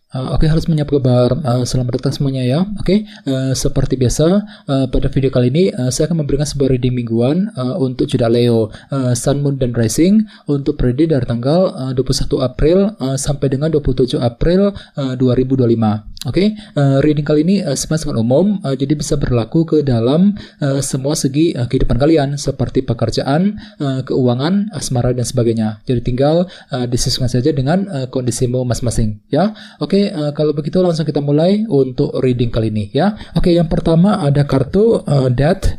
Oke, harus menyapa kabar. Selamat datang semuanya ya. Oke, seperti biasa pada video kali ini saya akan memberikan sebuah reading mingguan untuk zodiak Leo, Sun, Moon, dan Rising untuk periode dari tanggal 21 April sampai dengan 27 April 2025. Oke, reading kali ini sebenarnya sangat umum, jadi bisa berlaku ke dalam semua segi kehidupan kalian seperti pekerjaan, keuangan, asmara, dan sebagainya. Jadi tinggal disesuaikan saja dengan kondisimu masing-masing ya. Oke, kalau begitu langsung kita mulai untuk reading kali ini ya. Oke, yang pertama ada kartu Death,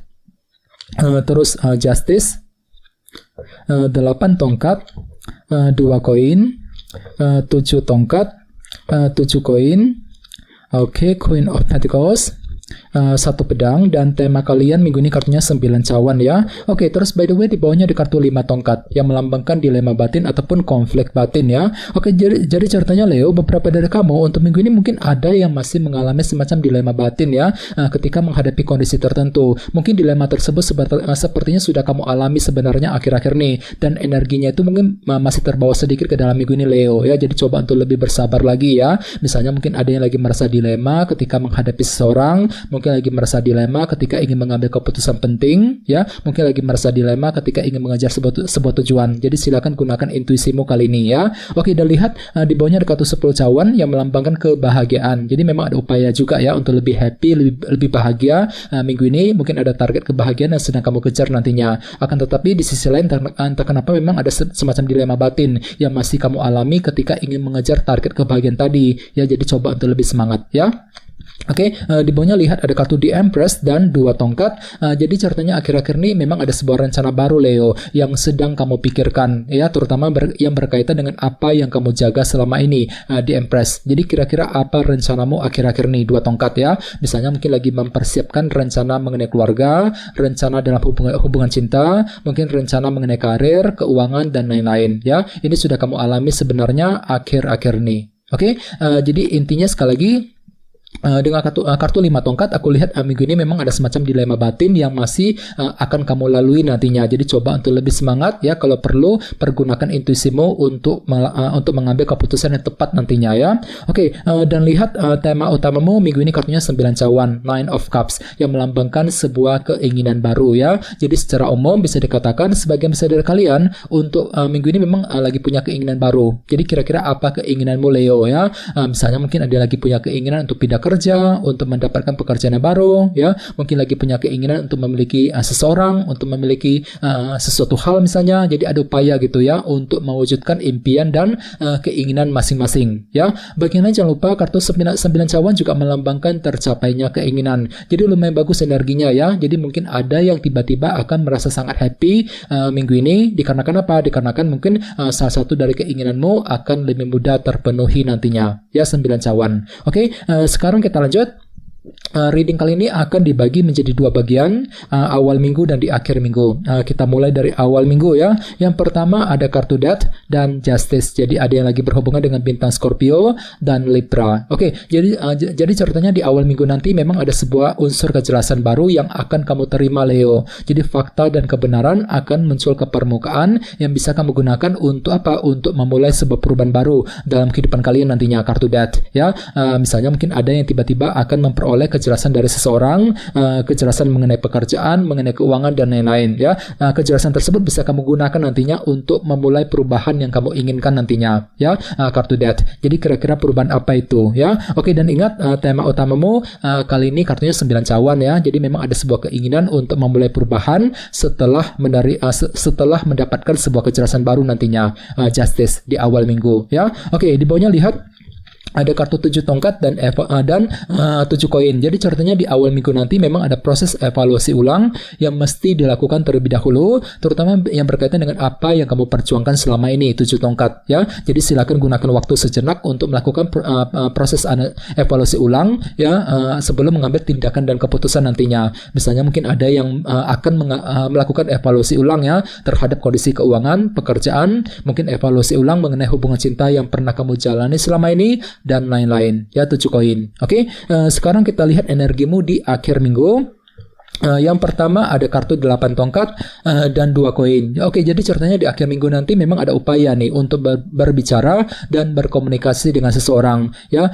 terus Justice, 8 tongkat, 2 koin, 7 tongkat, 7 koin. Oke, Queen of Pentacles, 1 pedang, dan tema kalian minggu ini kartunya 9 cawan ya. Oke, terus by the way di bawahnya ada kartu 5 tongkat yang melambangkan dilema batin ataupun konflik batin ya. Oke, jadi ceritanya Leo, beberapa dari kamu untuk minggu ini mungkin ada yang masih mengalami semacam dilema batin ya, ketika menghadapi kondisi tertentu. Mungkin dilema tersebut sepertinya sudah kamu alami sebenarnya akhir-akhir nih, dan energinya itu mungkin masih terbawa sedikit ke dalam minggu ini Leo ya. Jadi coba untuk lebih bersabar lagi ya. Misalnya mungkin ada yang lagi merasa dilema ketika menghadapi seseorang, mungkin lagi merasa dilema ketika ingin mengambil keputusan penting ya, mungkin lagi merasa dilema ketika ingin mengejar sebuah tujuan. Jadi silakan gunakan intuisimu kali ini ya. Oke, dan lihat di bawahnya ada kartu 10 cawan yang melambangkan kebahagiaan. Jadi memang ada upaya juga ya untuk lebih happy, lebih bahagia minggu ini. Mungkin ada target kebahagiaan yang sedang kamu kejar nantinya. Akan tetapi di sisi lain entah kenapa memang ada semacam dilema batin yang masih kamu alami ketika ingin mengejar target kebahagiaan tadi ya. Jadi coba untuk lebih semangat ya. Oke, di bawahnya lihat ada kartu The Empress dan 2 tongkat. Jadi ceritanya akhir-akhir ini memang ada sebuah rencana baru Leo yang sedang kamu pikirkan ya, terutama yang berkaitan dengan apa yang kamu jaga selama ini, The Empress. Jadi kira-kira apa rencanamu akhir-akhir ini, 2 tongkat ya. Misalnya mungkin lagi mempersiapkan rencana mengenai keluarga, rencana dalam hubungan cinta, mungkin rencana mengenai karir, keuangan, dan lain-lain ya. Ini sudah kamu alami sebenarnya akhir-akhir ini. Oke, jadi intinya sekali lagi, dengan kartu 5 tongkat aku lihat minggu ini memang ada semacam dilema batin yang masih akan kamu lalui nantinya. Jadi coba untuk lebih semangat ya, kalau perlu pergunakan intuisimu untuk mengambil keputusan yang tepat nantinya ya. Oke, dan lihat tema utamamu minggu ini kartunya 9 cawan, 9 of Cups, yang melambangkan sebuah keinginan baru ya. Jadi secara umum bisa dikatakan sebagian besar dari kalian untuk minggu ini memang lagi punya keinginan baru. Jadi kira-kira apa keinginanmu Leo ya? Misalnya mungkin ada lagi punya keinginan untuk pindah kerja, untuk mendapatkan pekerjaan yang baru ya, mungkin lagi punya keinginan untuk memiliki seseorang, untuk memiliki sesuatu hal misalnya. Jadi ada upaya gitu ya untuk mewujudkan impian dan keinginan masing-masing ya. Bagian lain jangan lupa kartu 9 cawan juga melambangkan tercapainya keinginan. Jadi lumayan bagus energinya ya. Jadi mungkin ada yang tiba-tiba akan merasa sangat happy minggu ini dikarenakan apa? Dikarenakan mungkin salah satu dari keinginanmu akan lebih mudah terpenuhi nantinya ya, 9 cawan. Oke, sekarang kita lanjut. Reading kali ini akan dibagi menjadi 2 bagian, awal minggu dan di akhir minggu. Kita mulai dari awal minggu ya. Yang pertama ada kartu Death dan Justice. Jadi ada yang lagi berhubungan dengan bintang Scorpio dan Libra. Oke, jadi ceritanya di awal minggu nanti memang ada sebuah unsur kejelasan baru yang akan kamu terima Leo. Jadi fakta dan kebenaran akan muncul ke permukaan yang bisa kamu gunakan untuk apa? Untuk memulai sebuah perubahan baru dalam kehidupan kalian nantinya, kartu Death ya. Misalnya mungkin ada yang tiba-tiba akan memperoleh kejelasan dari seseorang, kejelasan mengenai pekerjaan, mengenai keuangan, dan lain-lain ya. Kejelasan tersebut bisa kamu gunakan nantinya untuk memulai perubahan yang kamu inginkan nantinya ya, kartu Death. Jadi kira-kira perubahan apa itu ya. Oke, dan ingat tema utamamu kali ini kartunya 9 cawan ya. Jadi memang ada sebuah keinginan untuk memulai perubahan setelah mendapatkan sebuah kejelasan baru nantinya, Justice di awal minggu ya. Oke, di bawahnya lihat ada kartu 7 tongkat dan 7 koin. Jadi ceritanya di awal minggu nanti memang ada proses evaluasi ulang yang mesti dilakukan terlebih dahulu, terutama yang berkaitan dengan apa yang kamu perjuangkan selama ini, 7 tongkat ya. Jadi silakan gunakan waktu sejenak untuk melakukan proses evaluasi ulang ya, sebelum mengambil tindakan dan keputusan nantinya. Misalnya mungkin ada yang akan melakukan evaluasi ulang ya terhadap kondisi keuangan, pekerjaan, mungkin evaluasi ulang mengenai hubungan cinta yang pernah kamu jalani selama ini, dan lain-lain ya, 7 koin. Oke, sekarang kita lihat energimu di akhir minggu. Yang pertama ada kartu 8 tongkat dan 2 koin. Oke, jadi ceritanya di akhir minggu nanti memang ada upaya nih untuk berbicara dan berkomunikasi dengan seseorang, ya.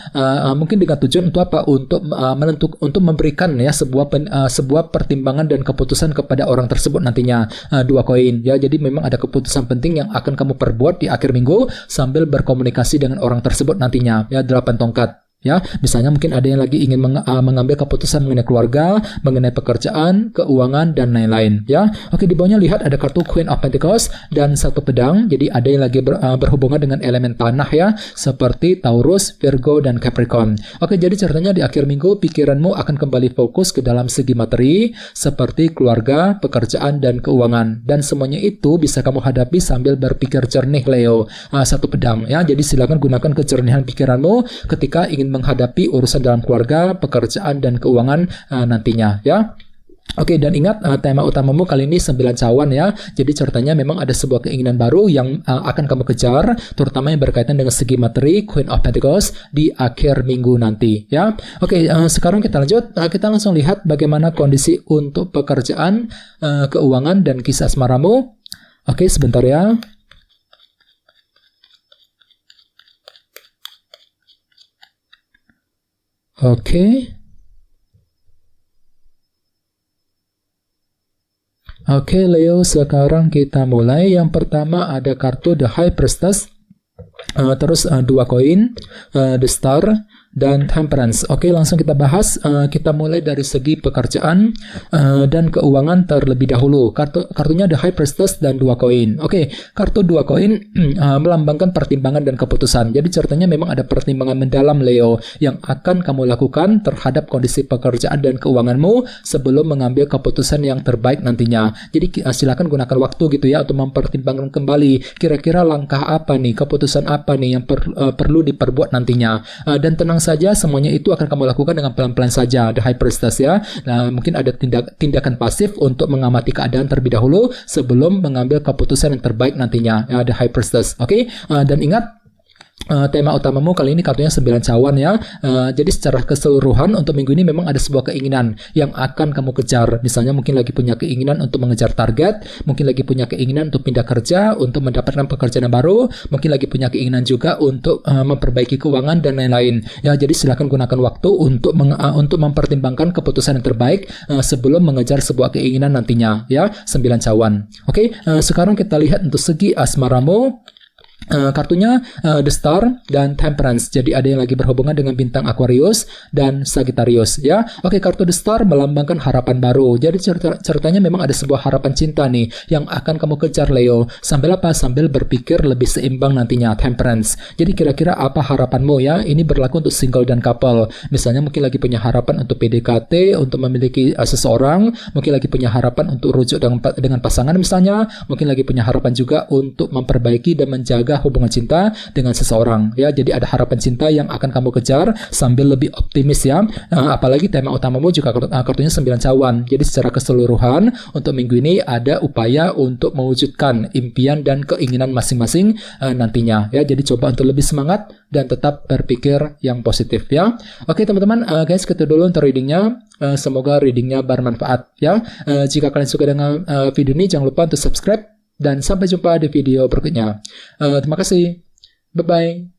Mungkin dengan tujuan untuk apa? Untuk memberikan ya sebuah pertimbangan dan keputusan kepada orang tersebut nantinya. 2 koin, ya. Jadi memang ada keputusan penting yang akan kamu perbuat di akhir minggu sambil berkomunikasi dengan orang tersebut nantinya. Ya, 8 tongkat. Ya, misalnya mungkin ada yang lagi ingin mengambil keputusan mengenai keluarga, mengenai pekerjaan, keuangan, dan lain-lain. Ya, oke, di bawahnya lihat ada kartu Queen of Pentacles dan 1 pedang. Jadi ada yang lagi berhubungan dengan elemen tanah ya, seperti Taurus, Virgo, dan Capricorn. Oke, jadi ceritanya di akhir minggu pikiranmu akan kembali fokus ke dalam segi materi, seperti keluarga, pekerjaan, dan keuangan. Dan semuanya itu bisa kamu hadapi sambil berpikir jernih, Leo. 1 pedang ya. Jadi silakan gunakan kejernihan pikiranmu ketika ingin menghadapi urusan dalam keluarga, pekerjaan, dan keuangan nantinya ya. Oke, dan ingat tema utamamu kali ini 9 cawan ya. Jadi ceritanya memang ada sebuah keinginan baru yang akan kamu kejar, terutama yang berkaitan dengan segi materi, Queen of Pentacles di akhir minggu nanti ya. Oke, sekarang kita lanjut. Kita langsung lihat bagaimana kondisi untuk pekerjaan, keuangan, dan kisah asmaramu. Oke, sebentar ya. Oke, Leo, sekarang kita mulai. Yang pertama ada kartu The High Priestess, terus 2 koin, The Star, dan Temperance. Oke, langsung kita bahas. Kita mulai dari segi pekerjaan dan keuangan terlebih dahulu. Kartunya The High Priestess dan 2 koin. Oke, kartu 2 koin melambangkan pertimbangan dan keputusan. Jadi ceritanya memang ada pertimbangan mendalam, Leo, yang akan kamu lakukan terhadap kondisi pekerjaan dan keuanganmu sebelum mengambil keputusan yang terbaik nantinya. Jadi silakan gunakan waktu gitu ya untuk mempertimbangkan kembali kira-kira langkah apa nih, keputusan apa nih yang perlu diperbuat nantinya. Dan tenang saja, semuanya itu akan kamu lakukan dengan pelan-pelan saja, The High Priestess ya. Nah, mungkin ada tindakan pasif untuk mengamati keadaan terlebih dahulu sebelum mengambil keputusan yang terbaik nantinya, ya, The High Priestess. Oke, dan ingat tema utamamu kali ini kartunya 9 cawan ya. Jadi secara keseluruhan untuk minggu ini memang ada sebuah keinginan yang akan kamu kejar. Misalnya mungkin lagi punya keinginan untuk mengejar target, mungkin lagi punya keinginan untuk pindah kerja, untuk mendapatkan pekerjaan yang baru, mungkin lagi punya keinginan juga untuk memperbaiki keuangan dan lain-lain. Ya, jadi silakan gunakan waktu untuk mempertimbangkan keputusan yang terbaik sebelum mengejar sebuah keinginan nantinya ya. 9 cawan. Oke, sekarang kita lihat untuk segi asmaramu. Kartunya The Star dan Temperance. Jadi ada yang lagi berhubungan dengan bintang Aquarius dan Sagittarius ya. Oke, kartu The Star melambangkan harapan baru. Jadi ceritanya memang ada sebuah harapan cinta nih yang akan kamu kejar, Leo. Sambil apa? Sambil berpikir lebih seimbang nantinya, Temperance. Jadi kira-kira apa harapanmu ya? Ini berlaku untuk single dan couple. Misalnya mungkin lagi punya harapan untuk PDKT, untuk memiliki seseorang, mungkin lagi punya harapan untuk rujuk dengan pasangan misalnya, mungkin lagi punya harapan juga untuk memperbaiki dan menjaga hubungan cinta dengan seseorang ya. Jadi ada harapan cinta yang akan kamu kejar sambil lebih optimis ya. Apalagi tema utamamu juga kartunya 9 cawan. Jadi secara keseluruhan untuk minggu ini ada upaya untuk mewujudkan impian dan keinginan masing-masing nantinya ya. Jadi coba untuk lebih semangat dan tetap berpikir yang positif ya. Oke teman-teman, guys, itu dulu untuk readingnya. Semoga readingnya bermanfaat ya. Jika kalian suka dengan video ini, jangan lupa untuk subscribe. Dan sampai jumpa di video berikutnya. Terima kasih. Bye-bye.